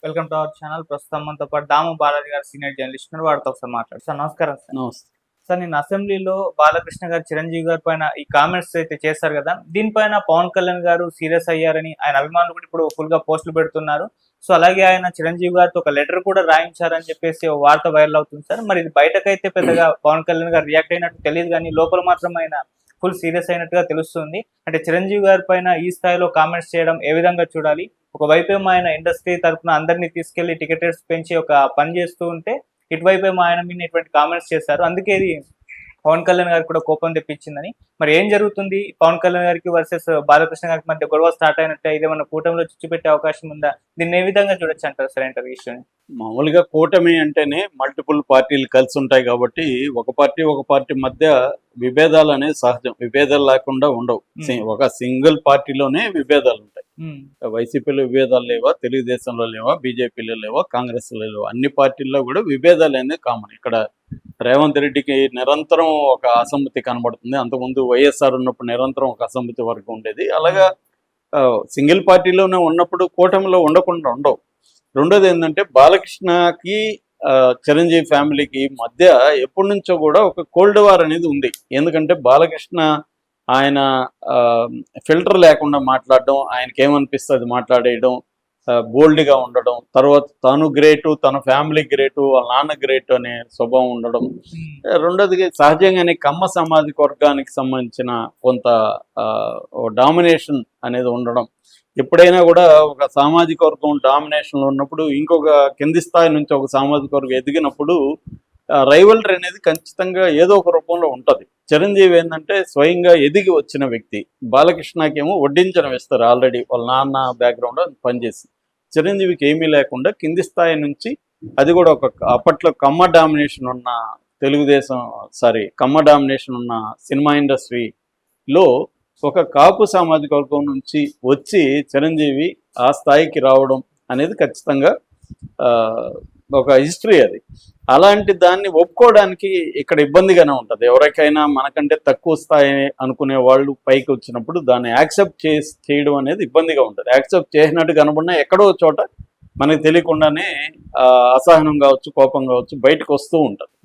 Welcome to our channel. ప్రస్తుతం మనతో పాటు దాము బాలాజీ గారు సీనియర్ జర్నలిస్ట్ ఉన్నారు. వారితో ఒకసారి మాట్లాడు సార్. నమస్కారం సార్. నమస్తే. సార్, నిన్న అసెంబ్లీలో బాలకృష్ణ గారు చిరంజీవి గారి పైన ఈ కామెంట్స్ అయితే చేశారు కదా, దీనిపైన పవన్ కళ్యాణ్ గారు సీరియస్ అయ్యారని ఆయన అభిమానులు కూడా ఇప్పుడు ఫుల్ గా పోస్టులు పెడుతున్నారు. సో అలాగే ఆయన చిరంజీవి గారితో ఒక లెటర్ కూడా రాయించారని చెప్పేసి ఓ వార్త వైరల్ అవుతుంది సార్. మరి ఇది బయటకైతే పెద్దగా పవన్ కళ్యాణ్ గారు రియాక్ట్ అయినట్టు తెలియదు, కానీ లోపల మాత్రం ఆయన ఫుల్ సీరియస్ అయినట్టుగా తెలుస్తుంది. అంటే చిరంజీవి గారి పైన ఈ స్థాయిలో కామెంట్స్ చేయడం ఏ విధంగా చూడాలి? ఒకవైపేమో ఆయన ఇండస్ట్రీ తరఫున అందరినీ తీసుకెళ్లి టికెటర్స్ పెంచి ఒక పని చేస్తూ ఉంటే, ఇటువైపేమో ఆయన మీద ఇటువంటి కామెంట్స్ చేశారు. అందుకే ఇది పవన్ కళ్యాణ్ గారికి కూడా కోపం తెప్పించిందని. మరి ఏం జరుగుతుంది? పవన్ కళ్యాణ్ గారికి వర్సెస్ బాలకృష్ణ గారికి మధ్య గొడవ స్టార్ట్ అయినట్టే, ఇదేమన్నా కూటమిలో చిచ్చు పెట్టే అవకాశం ఉందా? దీన్ని ఏ విధంగా చూడొచ్చు అంటారు సార్ ఇంటర్ ఇష్యూని? మామూలుగా కూటమి అంటేనే మల్టిపుల్ పార్టీలు కలిసి ఉంటాయి కాబట్టి ఒక పార్టీ మధ్య విభేదాలు అనేది సహజం. విభేదాలు లేకుండా ఉండవు. ఒక సింగిల్ పార్టీలోనే విభేదాలు ఉంటాయి. వైసీపీలో విభేదాలు లేవా, తెలుగుదేశంలో లేవా, బీజేపీలో లేవా, కాంగ్రెస్ లో లేవా, అన్ని పార్టీల్లో కూడా విభేదాలు అనేది కామన్. ఇక్కడ రేవంత్ రెడ్డికి నిరంతరం ఒక అసమ్మతి కనబడుతుంది. అంతకుముందు వైఎస్ఆర్ ఉన్నప్పుడు నిరంతరం ఒక అసమ్మతి వరకు ఉండేది. అలాగా సింగిల్ పార్టీలోనే ఉన్నప్పుడు కూటమిలో ఉండకుండా ఉండవు. రెండోది ఏంటంటే, బాలకృష్ణకి చిరంజీవి ఫ్యామిలీకి మధ్య ఎప్పటి నుంచో కూడా ఒక కోల్డ్ వార్ అనేది ఉంది. ఎందుకంటే బాలకృష్ణ ఆయన ఫిల్టర్ లేకుండా మాట్లాడడం, ఆయనకి ఏమనిపిస్తుంది మాట్లాడేయడం, బోల్డ్గా ఉండడం, తర్వాత తను గ్రేటు, తన ఫ్యామిలీ గ్రేటు, వాళ్ళ నాన్న గ్రేటు అనే స్వభావం ఉండడం. రెండోది సహజంగానే కమ్మ సామాజిక వర్గానికి సంబంధించిన కొంత డామినేషన్ అనేది ఉండడం. ఎప్పుడైనా కూడా ఒక సామాజిక వర్గం డామినేషన్లో ఉన్నప్పుడు ఇంకొక కింది స్థాయి నుంచి ఒక సామాజిక వర్గం ఎదిగినప్పుడు రైవల్రీ అనేది ఖచ్చితంగా ఏదో ఒక రూపంలో ఉంటుంది. చిరంజీవి ఏంటంటే స్వయంగా ఎదిగి వచ్చిన వ్యక్తి. బాలకృష్ణకేమో వడ్డించడం ఇస్తారు ఆల్రెడీ వాళ్ళ నాన్న బ్యాక్గ్రౌండ్ పనిచేసి. చిరంజీవికి ఏమీ లేకుండా కింది స్థాయి నుంచి, అది కూడా ఒక అప్పట్లో కమ్మ డామినేషన్ ఉన్న కమ్మ డామినేషన్ ఉన్న సినిమా ఇండస్ట్రీలో ఒక కాపు సామాజిక వర్గం నుంచి వచ్చి చిరంజీవి ఆ స్థాయికి రావడం అనేది ఖచ్చితంగా ఒక హిస్టరీ అది. అలాంటి దాన్ని ఒప్పుకోవడానికి ఇక్కడ ఇబ్బందిగానే ఉంటుంది. ఎవరికైనా మనకంటే తక్కువ స్థాయి అనుకునే వాళ్ళు పైకి వచ్చినప్పుడు దాన్ని యాక్సెప్ట్ చేయడం అనేది ఇబ్బందిగా ఉంటుంది. యాక్సెప్ట్ చేసినట్టు కనబడినా ఎక్కడో చోట మనకు తెలియకుండానే అసహనం కావచ్చు, కోపం కావచ్చు బయటకు వస్తూ ఉంటుంది.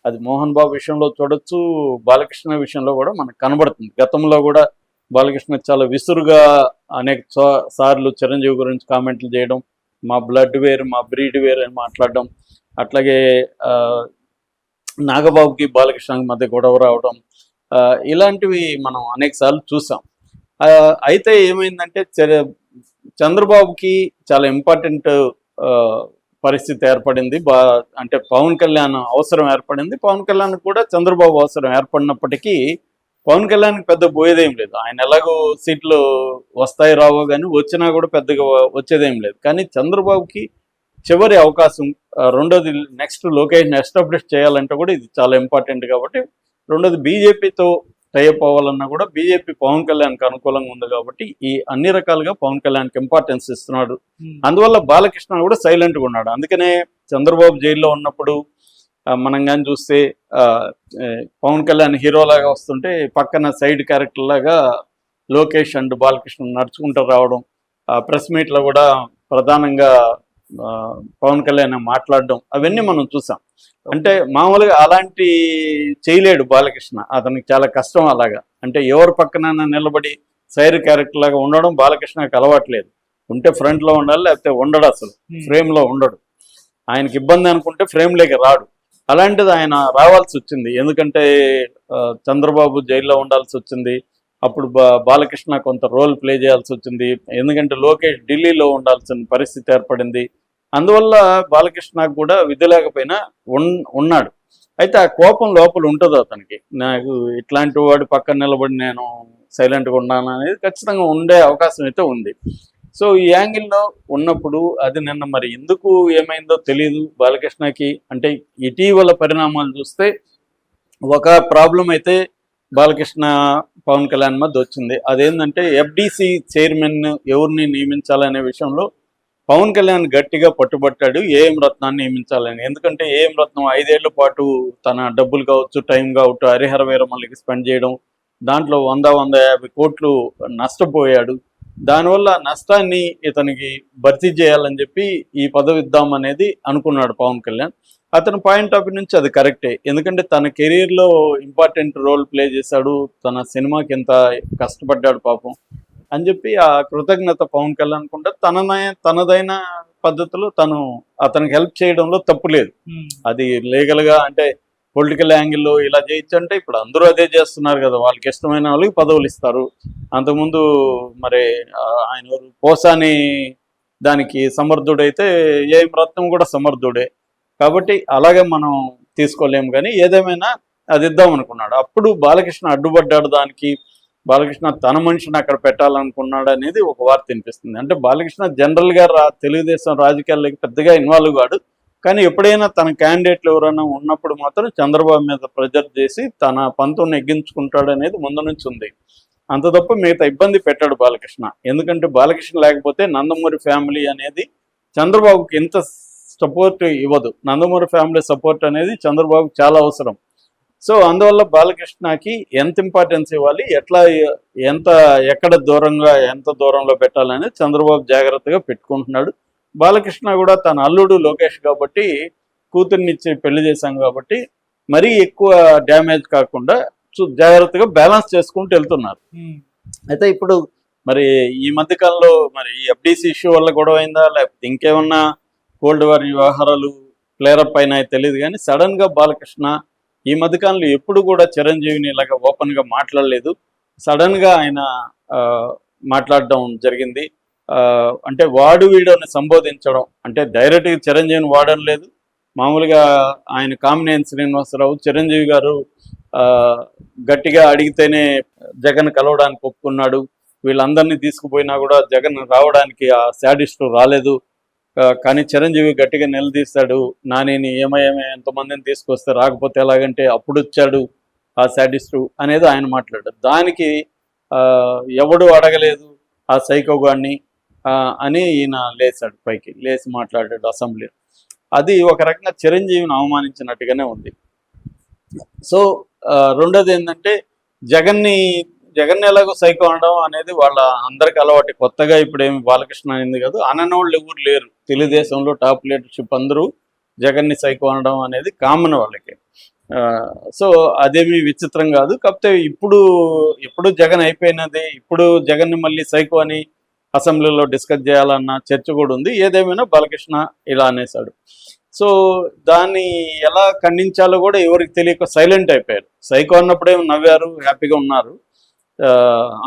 అది మోహన్ బాబు విషయంలో చూడొచ్చు, బాలకృష్ణ విషయంలో కూడా మనకు కనబడుతుంది. గతంలో కూడా బాలకృష్ణ చాలా విసురుగా అనేక సార్లు చిరంజీవి గురించి కామెంట్లు చేయడం, మా బ్లడ్ వేరు, మా బ్రీడ్ వేరు అని మాట్లాడడం, అట్లాగే నాగబాబుకి బాలకృష్ణకి మధ్య గొడవ రావడం, ఇలాంటివి మనం అనేక సార్లు చూసాం. అయితే ఏమైందంటే చంద్రబాబుకి చాలా ఇంపార్టెంట్ పరిస్థితి ఏర్పడింది. అంటే పవన్ కళ్యాణ్ అవసరం ఏర్పడింది. పవన్ కళ్యాణ్ కూడా చంద్రబాబు అవసరం ఏర్పడినప్పటికీ పవన్ కళ్యాణ్కి పెద్ద పోయేదేం లేదు. ఆయన ఎలాగో సీట్లు వస్తాయి రావో కానీ వచ్చినా కూడా పెద్దగా వచ్చేదేం లేదు. కానీ చంద్రబాబుకి చివరి అవకాశం, రెండోది నెక్స్ట్ లొకేషన్ ఎస్టాబ్లిష్ చేయాలంటే కూడా ఇది చాలా ఇంపార్టెంట్ కాబట్టి, రెండోది బీజేపీతో టైఅప్ అవ్వాలన్నా కూడా బీజేపీ పవన్ కళ్యాణ్కి అనుకూలంగా ఉంది కాబట్టి ఈ అన్ని రకాలుగా పవన్ కళ్యాణ్కి ఇంపార్టెన్స్ ఇస్తున్నాడు. అందువల్ల బాలకృష్ణ కూడా సైలెంట్గా ఉన్నాడు. అందుకనే చంద్రబాబు జైల్లో ఉన్నప్పుడు మనం కానీ చూస్తే పవన్ కళ్యాణ్ హీరోలాగా వస్తుంటే పక్కన సైడ్ క్యారెక్టర్ లాగా లోకేష్ అండ్ బాలకృష్ణ నడుచుకుంటూ రావడం, ప్రెస్ మీట్లో కూడా ప్రధానంగా పవన్ కళ్యాణ్ మాట్లాడడం, అవన్నీ మనం చూసాం. అంటే మామూలుగా అలాంటి చేయలేడు బాలకృష్ణ. అతనికి చాలా కష్టం అలాగా. అంటే ఎవరి పక్కన నిలబడి సైడ్ క్యారెక్టర్ లాగా ఉండడం బాలకృష్ణకి అలవాట్లేదు. ఉంటే ఫ్రంట్లో ఉండాలి, లేకపోతే ఉండడు, అసలు ఫ్రేమ్లో ఉండడు. ఆయనకి ఇబ్బంది అనుకుంటే ఫ్రేమ్లోకి రాడు. అలాంటిది ఆయన రావాల్సి వచ్చింది. ఎందుకంటే చంద్రబాబు జైల్లో ఉండాల్సి వచ్చింది. అప్పుడు బాలకృష్ణ కొంత రోల్ ప్లే చేయాల్సి వచ్చింది. ఎందుకంటే లోకేష్ ఢిల్లీలో ఉండాల్సిన పరిస్థితి ఏర్పడింది. అందువల్ల బాలకృష్ణకు కూడా విధి లేకపోయినా ఉన్నాడు. అయితే ఆ కోపం లోపల ఉంటుంది అతనికి. నాకు ఇట్లాంటి వాడి పక్కన నిలబడి నేను సైలెంట్గా ఉన్నాను అనేది ఖచ్చితంగా ఉండే అవకాశం అయితే ఉంది. సో ఈ యాంగిల్లో ఉన్నప్పుడు అది నిన్న మరి ఎందుకు ఏమైందో తెలియదు బాలకృష్ణకి. అంటే ఇటీవల పరిణామాలు చూస్తే ఒక ప్రాబ్లం అయితే బాలకృష్ణ పవన్ కళ్యాణ్ మధ్య వచ్చింది. అదేంటంటే ఎఫ్డిసి చైర్మన్ ఎవరిని నియమించాలనే విషయంలో పవన్ కళ్యాణ్ గట్టిగా పట్టుబట్టాడు ఏఎం రత్నాన్ని నియమించాలని. ఎందుకంటే ఏఎం రత్నం 5 ఏళ్ల పాటు తన డబ్బులు కావచ్చు, టైం కావచ్చు, హరిహర వీరమల్లికి స్పెండ్ చేయడం, దాంట్లో 100-150 కోట్లు నష్టపోయాడు. దానివల్ల నష్టాన్ని ఇతనికి భర్తీ చేయాలని చెప్పి ఈ పదవి ఇద్దామనేది అనుకున్నాడు పవన్ కళ్యాణ్. అతని పాయింట్ ఆఫ్ వ్యూ నుంచి అది కరెక్టే, ఎందుకంటే తన కెరీర్లో ఇంపార్టెంట్ రోల్ ప్లే చేశాడు, తన సినిమాకి ఎంత కష్టపడ్డాడు పాపం అని చెప్పి ఆ కృతజ్ఞత పవన్ కళ్యాణ్ అనుకుంటే తనదైన పద్ధతిలో అతనికి హెల్ప్ చేయడంలో తప్పు లేదు. అది లీగల్గా అంటే పొలిటికల్ యాంగిల్లో ఇలా చేయొచ్చు అంటే ఇప్పుడు అందరూ అదే చేస్తున్నారు కదా, వాళ్ళకి ఇష్టమైన వాళ్ళకి పదవులు ఇస్తారు. అంతకుముందు మరి ఆయన పోసాని దానికి సమర్థుడైతే ఏం రత్నం కూడా సమర్థుడే, కాబట్టి అలాగే మనం తీసుకోలేము. కానీ ఏదేమైనా అది ఇద్దాం అనుకున్నాడు. అప్పుడు బాలకృష్ణ అడ్డుపడ్డాడు దానికి. బాలకృష్ణ తన మనిషిని అక్కడ పెట్టాలనుకున్నాడు అనేది ఒక వార్త వినిపిస్తుంది. అంటే బాలకృష్ణ జనరల్గా తెలుగుదేశం రాజకీయాల్లోకి పెద్దగా ఇన్వాల్వ్ కాడు, కానీ ఎప్పుడైనా తన క్యాండిడేట్లు ఎవరైనా ఉన్నప్పుడు మాత్రం చంద్రబాబు మీద ప్రెజర్ చేసి తన పంతుని నెగ్గించుకుంటాడు అనేది ముందు నుంచి ఉంది. అంత తప్ప మిగతా ఇబ్బంది పెట్టాడు బాలకృష్ణ. ఎందుకంటే బాలకృష్ణ లేకపోతే నందమూరి ఫ్యామిలీ అనేది చంద్రబాబుకి ఎంత సపోర్ట్ ఇవ్వదు. నందమూరి ఫ్యామిలీ సపోర్ట్ అనేది చంద్రబాబుకి చాలా అవసరం. సో అందువల్ల బాలకృష్ణకి ఎంత ఇంపార్టెన్స్ ఇవ్వాలి, ఎక్కడ ఎంత దూరంలో పెట్టాలనేది చంద్రబాబు జాగ్రత్తగా పెట్టుకుంటున్నాడు. బాలకృష్ణ కూడా తన అల్లుడు లోకేష్ కాబట్టి, కూతుర్నిచ్చి పెళ్లి చేశాం కాబట్టి మరీ ఎక్కువ డ్యామేజ్ కాకుండా జాగ్రత్తగా బ్యాలెన్స్ చేసుకుంటూ వెళ్తున్నారు. అయితే ఇప్పుడు మరి ఈ మధ్యకాలంలో మరి ఈ ఎఫ్డీసీ ఇష్యూ వల్ల గొడవ అయిందా, లేకపోతే ఇంకేమన్నా కోల్డ్ వార్ వ్యవహారాలు ప్లేరప్ అయినా తెలియదు, కానీ సడన్గా బాలకృష్ణ ఈ మధ్యకాలంలో ఎప్పుడు కూడా చిరంజీవిని ఇలాగ ఓపెన్గా మాట్లాడలేదు. సడన్గా ఆయన మాట్లాడడం జరిగింది. అంటే వాడు వీడని సంబోధించడం, అంటే డైరెక్ట్గా చిరంజీవిని వాడడం లేదు. మామూలుగా ఆయన కామినేని శ్రీనివాసరావు చిరంజీవి గారు గట్టిగా అడిగితేనే జగన్ కలవడానికి ఒప్పుకున్నాడు, వీళ్ళందరినీ తీసుకుపోయినా కూడా జగన్ రావడానికి ఆ శాడిస్టు రాలేదు, కానీ చిరంజీవి గట్టిగా నిలదీస్తాడు, నానేని ఏమయ్యేమే ఎంతమందిని తీసుకొస్తే రాకపోతే ఎలాగంటే అప్పుడు వచ్చాడు ఆ శాడిస్టు అనేది ఆయన మాట్లాడాడు. దానికి ఎవడు అడగలేదు ఆ సైకోగాడిని అని ఈయన లేచాడు, పైకి లేచి మాట్లాడాడు అసెంబ్లీ. అది ఒక రకంగా చిరంజీవిని అవమానించినట్టుగానే ఉంది. సో రెండోది ఏంటంటే జగన్ని ఎలాగో సైకో అనడం అనేది వాళ్ళ అందరికి అలవాటు, కొత్తగా ఇప్పుడు ఏమి బాలకృష్ణ అయింది కాదు, అననోళ్ళు ఎవరు లేరు తెలుగుదేశంలో. టాప్ లీడర్షిప్ అందరూ జగన్ని సైకో అనడం అనేది కామన్ వాళ్ళకి. సో అదేమీ విచిత్రం కాదు. కాకపోతే ఇప్పుడు జగన్ అయిపోయినది, ఇప్పుడు జగన్ని మళ్ళీ సైకో అని అసెంబ్లీలో డిస్కస్ చేయాలన్న చర్చ కూడా ఉంది. ఏదేమైనా బాలకృష్ణ ఇలా అనేసాడు. సో దాన్ని ఎలా ఖండించాలో కూడా ఎవరికి తెలియక సైలెంట్ అయిపోయారు. సైకో అన్నప్పుడే నవ్వారు, హ్యాపీగా ఉన్నారు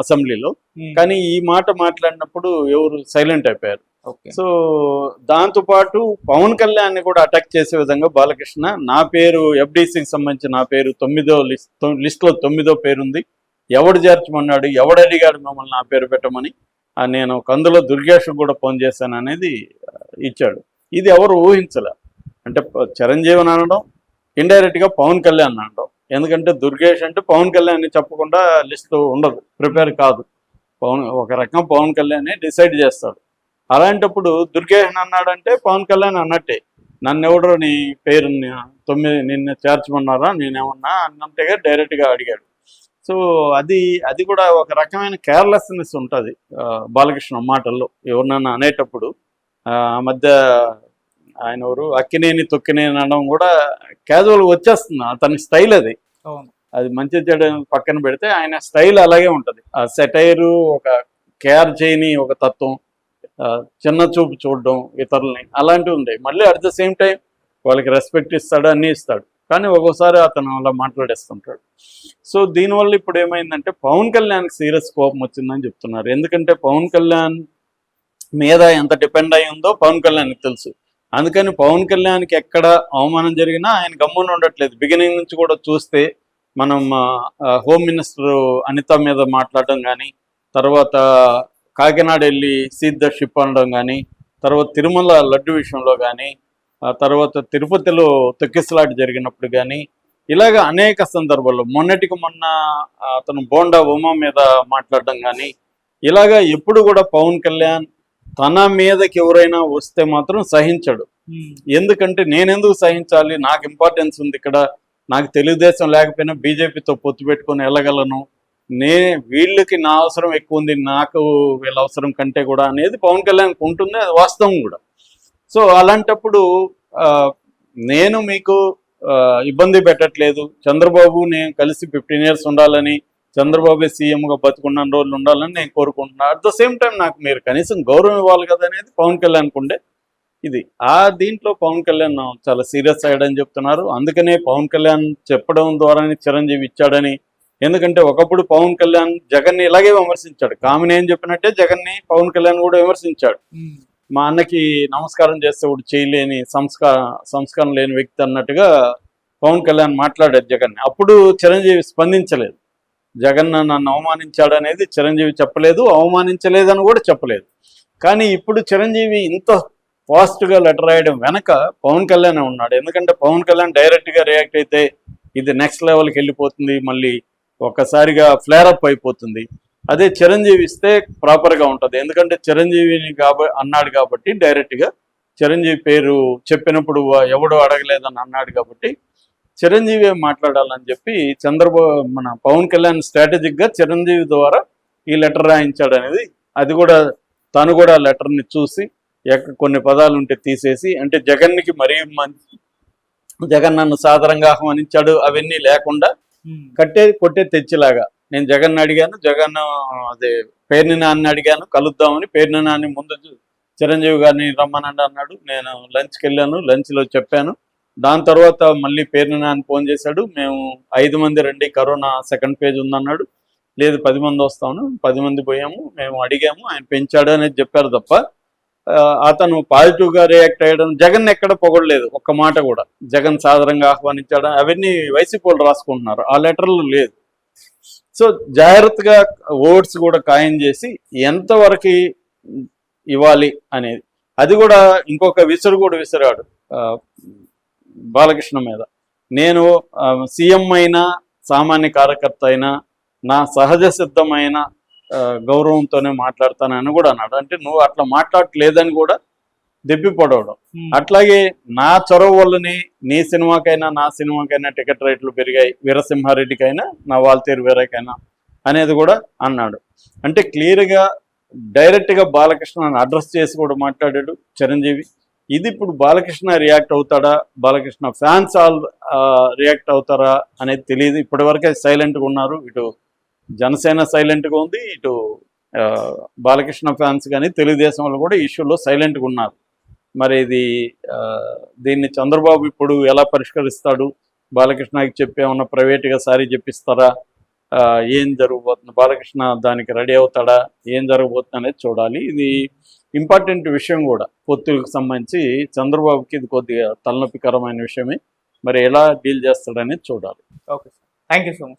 అసెంబ్లీలో, కానీ ఈ మాట మాట్లాడినప్పుడు ఎవరు సైలెంట్ అయిపోయారు. సో దాంతోపాటు పవన్ కళ్యాణ్ కూడా అటాక్ చేసే విధంగా బాలకృష్ణ, నా పేరు ఎఫ్డీసీకి సంబంధించి నా పేరు 9వ లిస్టులో 9వ పేరు ఉంది, ఎవడు చేర్చమన్నాడు, ఎవడు అడిగాడు మమ్మల్ని నా పేరు పెట్టమని, నేను కందులో దుర్గేష్ కూడా ఫోన్ చేశాను అనేది ఇచ్చాడు. ఇది ఎవరు ఊహించలే. అంటే చిరంజీవిని అనడం, ఇండైరెక్ట్గా పవన్ కళ్యాణ్ అనడం. ఎందుకంటే దుర్గేష్ అంటే పవన్ కళ్యాణ్ చెప్పకుండా లిస్టు ఉండదు, ప్రిపేర్ కాదు. ఒక రకం పవన్ కళ్యాణ్ డిసైడ్ చేస్తాడు. అలాంటప్పుడు దుర్గేష్ అన్నాడంటే పవన్ కళ్యాణ్ అన్నట్టే, నన్నెవడో నీ పేరు నిన్ను చేర్చమన్నారా నేనేమన్నా అన్నంతగా డైరెక్ట్గా అడిగాడు. సో అది కూడా ఒక రకమైన కేర్లెస్నెస్ ఉంటుంది బాలకృష్ణ మాటల్లో. ఎవరినన్నా అనేటప్పుడు ఆ మధ్య ఆయన అక్కినేని తొక్కినేని అనడం కూడా క్యాజువల్గా వచ్చేస్తుంది, అతని స్టైల్ అది. అది మంచి చెడు పక్కన పెడితే ఆయన స్టైల్ అలాగే ఉంటుంది. ఆ సెటైరు, ఒక కేర్ చేయని ఒక తత్వం, చిన్న చూపు చూడడం ఇతరులని, అలాంటివి ఉంటాయి. మళ్ళీ అట్ ద సేమ్ టైం వాళ్ళకి రెస్పెక్ట్ ఇస్తాడు, అన్నీ ఇస్తాడు, కానీ ఒక్కోసారి అతను అలా మాట్లాడేస్తుంటాడు. సో దీనివల్ల ఇప్పుడు ఏమైందంటే పవన్ కళ్యాణ్కి సీరియస్ కోపం వచ్చిందని చెప్తున్నారు. ఎందుకంటే పవన్ కళ్యాణ్ మీద ఎంత డిపెండ్ అయి ఉందో పవన్ కళ్యాణ్కి తెలుసు. అందుకని పవన్ కళ్యాణ్కి ఎక్కడ అవమానం జరిగినా ఆయన గమ్మున ఉండట్లేదు. బిగినింగ్ నుంచి కూడా చూస్తే మనం హోమ్ మినిస్టర్ అనిత మీద మాట్లాడడం కానీ, తర్వాత కాకినాడ వెళ్ళి సీట్ ద షిప్ అనడం కానీ, తర్వాత తిరుమల లడ్డు విషయంలో కానీ, తర్వాత తిరుపతిలో తొక్కిసలాట జరిగినప్పుడు కానీ, ఇలాగ అనేక సందర్భాల్లో మొన్నటికి మొన్న అతను బోండా ఉమా మీద మాట్లాడడం కానీ, ఇలాగా ఎప్పుడు కూడా పవన్ కళ్యాణ్ తన మీదకి ఎవరైనా వస్తే మాత్రం సహించడు. ఎందుకంటే నేనెందుకు సహించాలి, నాకు ఇంపార్టెన్స్ ఉంది ఇక్కడ, నాకు తెలుగుదేశం లేకపోయినా బీజేపీతో పొత్తు పెట్టుకొని వెళ్ళగలను, వీళ్ళకి నా అవసరం ఎక్కువ ఉంది, నాకు వీళ్ళ అవసరం కంటే కూడా అనేది పవన్ కళ్యాణ్కి ఉంటుంది, అది వాస్తవం కూడా. సో అలాంటప్పుడు నేను మీకు ఇబ్బంది పెట్టట్లేదు, చంద్రబాబు నేను కలిసి 15 years ఉండాలని, చంద్రబాబు సీఎంగా బతుకున్న రోజులు ఉండాలని నేను కోరుకుంటున్నాను. అట్ ద సేమ్ టైం నాకు మీరు కనీసం గౌరవం ఇవ్వాలి కదా అనేది పవన్ కళ్యాణ్కి ఉండే ఇది. దీంట్లో పవన్ కళ్యాణ్ చాలా సీరియస్ అయ్యాడని చెప్తున్నారు. అందుకనే పవన్ కళ్యాణ్ చెప్పడం ద్వారానే చిరంజీవి ఇచ్చాడని. ఎందుకంటే ఒకప్పుడు పవన్ కళ్యాణ్ జగన్ని ఇలాగే విమర్శించాడు, కామిని ఏం చెప్పినట్టే జగన్ని పవన్ కళ్యాణ్ కూడా విమర్శించాడు. మా అన్నకి నమస్కారం చేస్తే ఒకటి చేయలేని సంస్కారం లేని వ్యక్తి అన్నట్టుగా పవన్ కళ్యాణ్ మాట్లాడాడు జగన్ని. అప్పుడు చిరంజీవి స్పందించలేదు. జగన్ నన్ను అవమానించాడు అనేది చిరంజీవి చెప్పలేదు, అవమానించలేదని కూడా చెప్పలేదు. కానీ ఇప్పుడు చిరంజీవి ఇంత ఫాస్ట్గా లెటర్ రాయడం వెనక పవన్ కళ్యాణ్ ఉన్నాడు. ఎందుకంటే పవన్ కళ్యాణ్ డైరెక్ట్గా రియాక్ట్ అయితే ఇది నెక్స్ట్ లెవెల్కి వెళ్ళిపోతుంది, మళ్ళీ ఒక్కసారిగా ఫ్లేరప్ అయిపోతుంది. అదే చిరంజీవి ఇస్తే ప్రాపర్గా ఉంటుంది. ఎందుకంటే చిరంజీవిని అన్నాడు కాబట్టి డైరెక్ట్గా చిరంజీవి పేరు చెప్పినప్పుడు ఎవడో అడగలేదని అన్నాడు కాబట్టి చిరంజీవి మాట్లాడాలని చెప్పి మన పవన్ కళ్యాణ్ స్ట్రాటజిక్గా చిరంజీవి ద్వారా ఈ లెటర్ రాయించాడు అనేది. అది కూడా తను కూడా లెటర్ని చూసి కొన్ని పదాలు ఉంటే తీసేసి, అంటే జగన్కి మరీ జగన్ నన్ను సాధారణంగా ఆహ్వానించాడు అవన్నీ లేకుండా కొట్టే తెచ్చిలాగా నేను జగన్ అడిగాను, జగన్ అదే పేర్ని నాన్ని అడిగాను కలుద్దామని. పేర్ని నాన్ని ముందు చిరంజీవి గారిని రమ్మనండి అన్నాడు, నేను లంచ్కి వెళ్ళాను, లంచ్లో చెప్పాను. దాని తర్వాత మళ్ళీ పేర్ని నాన్ని ఫోన్ చేశాడు, మేము 5 మంది రండి, కరోనా సెకండ్ ఫేజ్ ఉందన్నాడు. లేదు 10 మంది వస్తాను, 10 మంది పోయాము, మేము అడిగాము, ఆయన పెంచాడు అనేది చెప్పారు తప్ప అతను పాజిటివ్గా రియాక్ట్ అయ్యడం, జగన్ ఎక్కడ పొగడలేదు ఒక్క మాట కూడా. జగన్ సాధారణంగా ఆహ్వానించడం అవన్నీ వైసీపీ వాళ్ళు రాసుకుంటున్నారు, ఆ లెటర్లు లేదు. సో జాగ్రత్తగా ఓట్స్ కూడా ఖాయం చేసి ఎంతవరకు ఇవ్వాలి అనేది. అది కూడా ఇంకొక కూడా విసిరాడు బాలకృష్ణ మీద. నేను సీఎం అయినా సామాన్య కార్యకర్త అయినా నా సహజ సిద్ధమైన గౌరవంతోనే మాట్లాడతానని కూడా అన్నాడు. అంటే నువ్వు అట్లా మాట్లాడలేదని కూడా దెబ్బిపడవడం. అట్లాగే నా చొరవ వల్లని నీ సినిమాకైనా నా సినిమాకైనా టికెట్ రేట్లు పెరిగాయి, వీరసింహారెడ్డికైనా నా వాల్తేరు వీరకైనా అనేది కూడా అన్నాడు. అంటే క్లియర్గా డైరెక్ట్గా బాలకృష్ణని అడ్రస్ చేసి కూడా మాట్లాడాడు చిరంజీవి. ఇది ఇప్పుడు బాలకృష్ణ రియాక్ట్ అవుతాడా, బాలకృష్ణ ఫ్యాన్స్ రియాక్ట్ అవుతారా అనేది తెలియదు. ఇప్పటివరకే సైలెంట్గా ఉన్నారు. ఇటు జనసేన సైలెంట్గా ఉంది, ఇటు బాలకృష్ణ ఫ్యాన్స్ కానీ తెలుగుదేశం వాళ్ళు కూడా ఇష్యూలో సైలెంట్గా ఉన్నారు. మరి దీన్ని చంద్రబాబు ఇప్పుడు ఎలా పరిష్కరిస్తాడు, బాలకృష్ణకి చెప్పి ఏమన్నా ప్రైవేట్గా సారీ చెప్పిస్తారా, ఏం జరగబోతుంది, బాలకృష్ణ దానికి రెడీ అవుతాడా, ఏం జరగబోతుంది అనేది చూడాలి. ఇది ఇంపార్టెంట్ విషయం కూడా పొత్తులకు సంబంధించి చంద్రబాబుకి ఇది కొద్దిగా తలనొప్పికరమైన విషయమే. మరి ఎలా డీల్ చేస్తాడనేది చూడాలి. Okay sir, thank you so much.